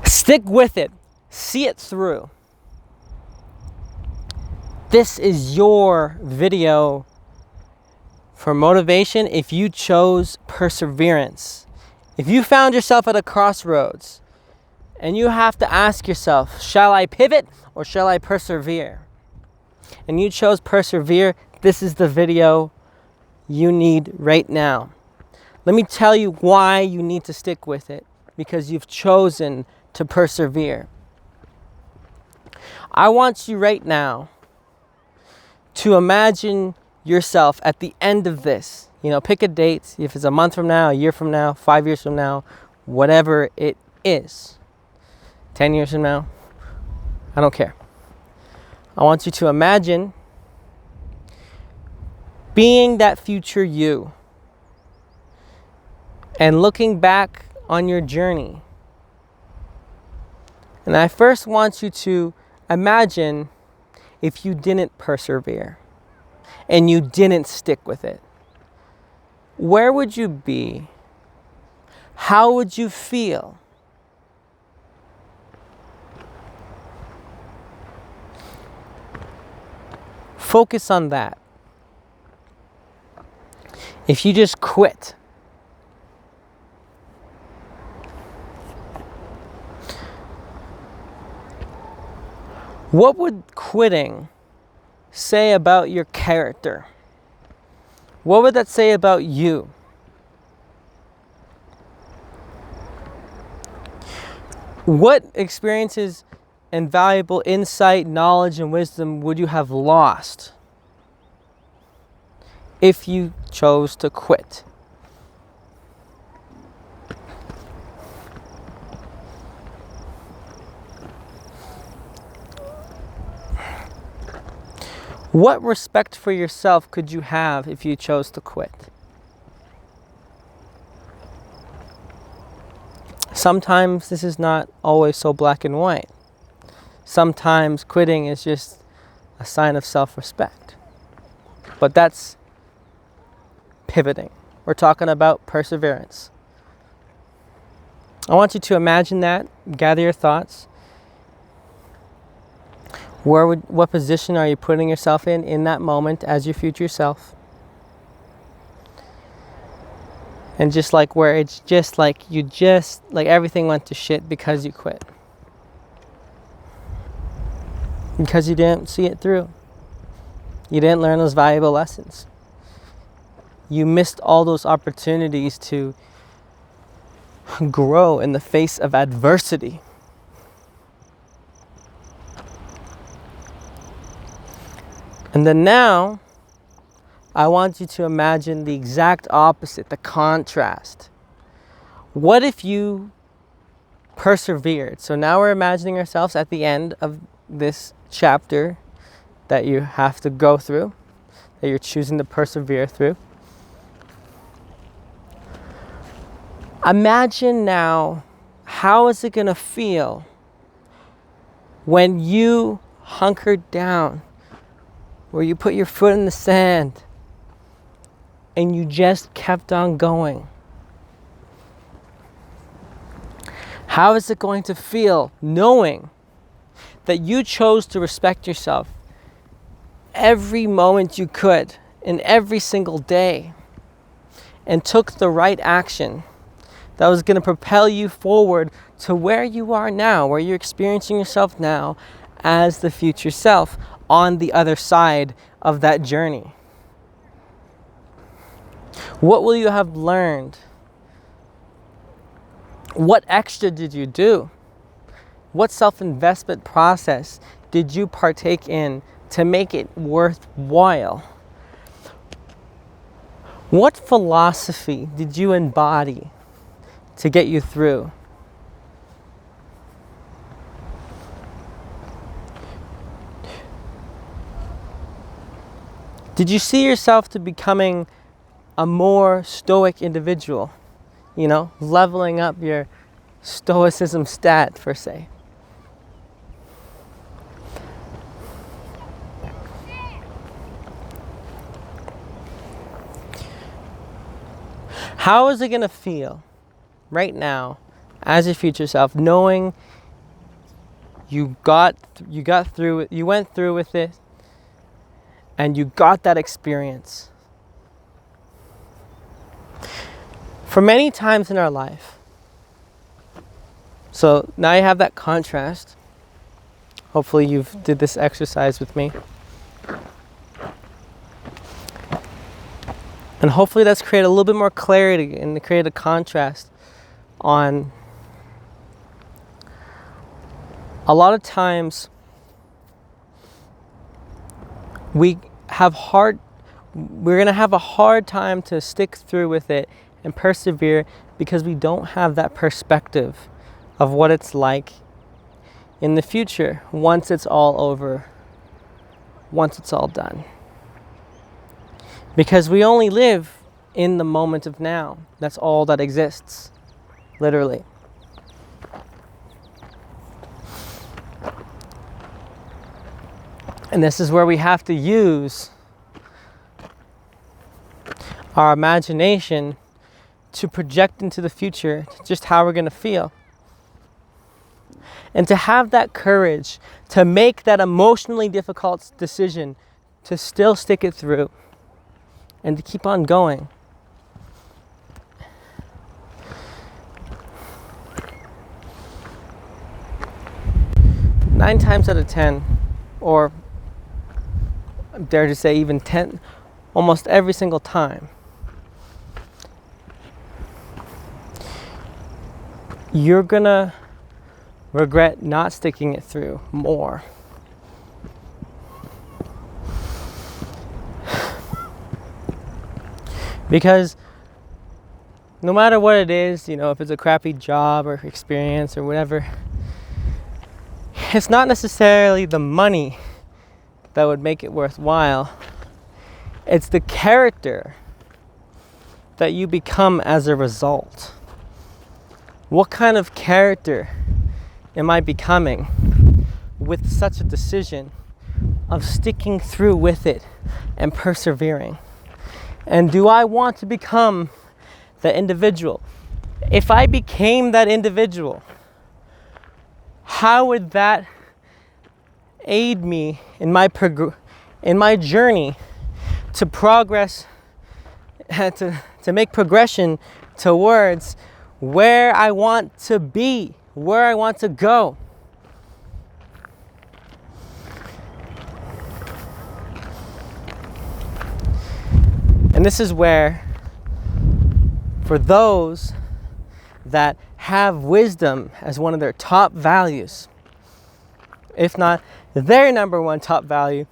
Stick with it. See it through. This is your video for motivation if you chose perseverance. If you found yourself at a crossroads and you have to ask yourself, shall I pivot or shall I persevere? And you chose persevere, this is the video you need right now. Let me tell you why you need to stick with it, because you've chosen to persevere. I want you right now to imagine yourself at the end of this. Pick a date, if it's a month from now, a year from now, 5 years from now, whatever it is. 10 years from now, I don't care. I want you to imagine being that future you and looking back on your journey. And I first want you to imagine if you didn't persevere and you didn't stick with it. Where would you be? How would you feel? Focus on that. If you just quit, what would quitting say about your character? What would that say about you? What experiences and valuable insight, knowledge, and wisdom would you have lost if you chose to quit? What respect for yourself could you have if you chose to quit? Sometimes this is not always so black and white. Sometimes quitting is just a sign of self-respect. But that's pivoting. We're talking about perseverance. I want you to imagine that, gather your thoughts. What position are you putting yourself in that moment as your future self? And just like where it's just like everything went to shit because you quit. Because you didn't see it through. You didn't learn those valuable lessons. You missed all those opportunities to grow in the face of adversity. And then now, I want you to imagine the exact opposite, the contrast. What if you persevered? So now we're imagining ourselves at the end of this chapter that you have to go through, that you're choosing to persevere through. Imagine now, how is it going to feel when you hunkered down, where you put your foot in the sand and you just kept on going? How is it going to feel knowing that you chose to respect yourself every moment you could in every single day and took the right action that was going to propel you forward to where you are now, where you're experiencing yourself now as the future self on the other side of that journey? What will you have learned? What extra did you do? What self-investment process did you partake in to make it worthwhile? What philosophy did you embody to get you through? Did you see yourself to becoming a more stoic individual? Leveling up your stoicism stat, per se. How is it going to feel right now as your future self, knowing you got through it, you went through with it, and you got that experience. For many times in our life, so now you have that contrast. Hopefully you've did this exercise with me. And hopefully that's created a little bit more clarity and created a contrast on a lot of times we're going to have a hard time to stick through with it and persevere because we don't have that perspective of what it's like in the future once it's all over, once it's all done. Because we only live in the moment of now. That's all that exists, literally. And this is where we have to use our imagination to project into the future just how we're going to feel. And to have that courage to make that emotionally difficult decision, to still stick it through and to keep on going. Nine times out of 10, or I dare to say even 10, almost every single time, you're gonna regret not sticking it through more. Because no matter what it is, if it's a crappy job or experience or whatever, it's not necessarily the money that would make it worthwhile. It's the character that you become as a result. What kind of character am I becoming with such a decision of sticking through with it and persevering? And do I want to become the individual? If I became that individual, how would that aid me in my journey to progress, to make progression towards where I want to be, where I want to go? And this is where, for those that have wisdom as one of their top values, if not their number one top value,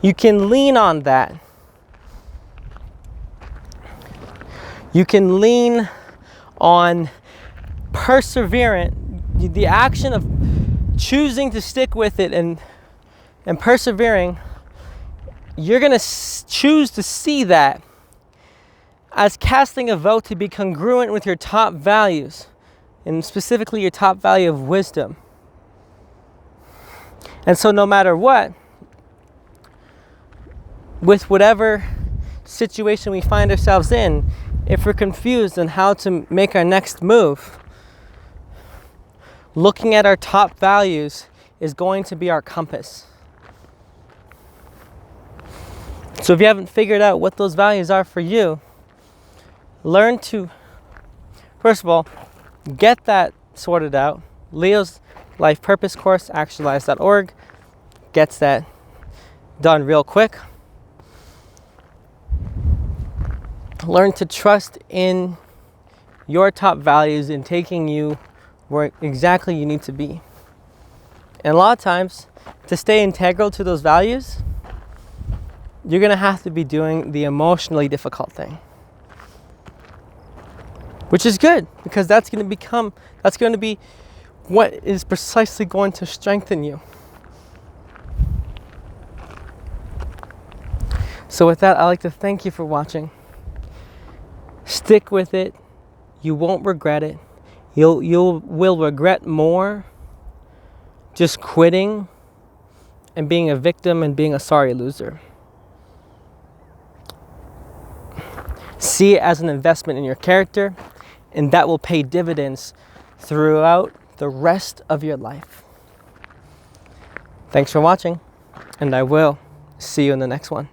you can lean on that. You can lean on perseverance, the action of choosing to stick with it and persevering. You're going to choose to see that as casting a vote to be congruent with your top values, and specifically your top value of wisdom. And so no matter what, with whatever situation we find ourselves in, if we're confused on how to make our next move, looking at our top values is going to be our compass. So if you haven't figured out what those values are for you, learn to, first of all, get that sorted out. Leo's Life Purpose course, actualize.org, gets that done real quick. Learn to trust in your top values in taking you where exactly you need to be. And a lot of times, to stay integral to those values, you're going to have to be doing the emotionally difficult thing. Which is good, because that's going to be what is precisely going to strengthen you. So with that, I'd like to thank you for watching. Stick with it. You won't regret it. You will regret more just quitting and being a victim and being a sorry loser. See it as an investment in your character and that will pay dividends throughout the rest of your life. Thanks for watching, and I will see you in the next one.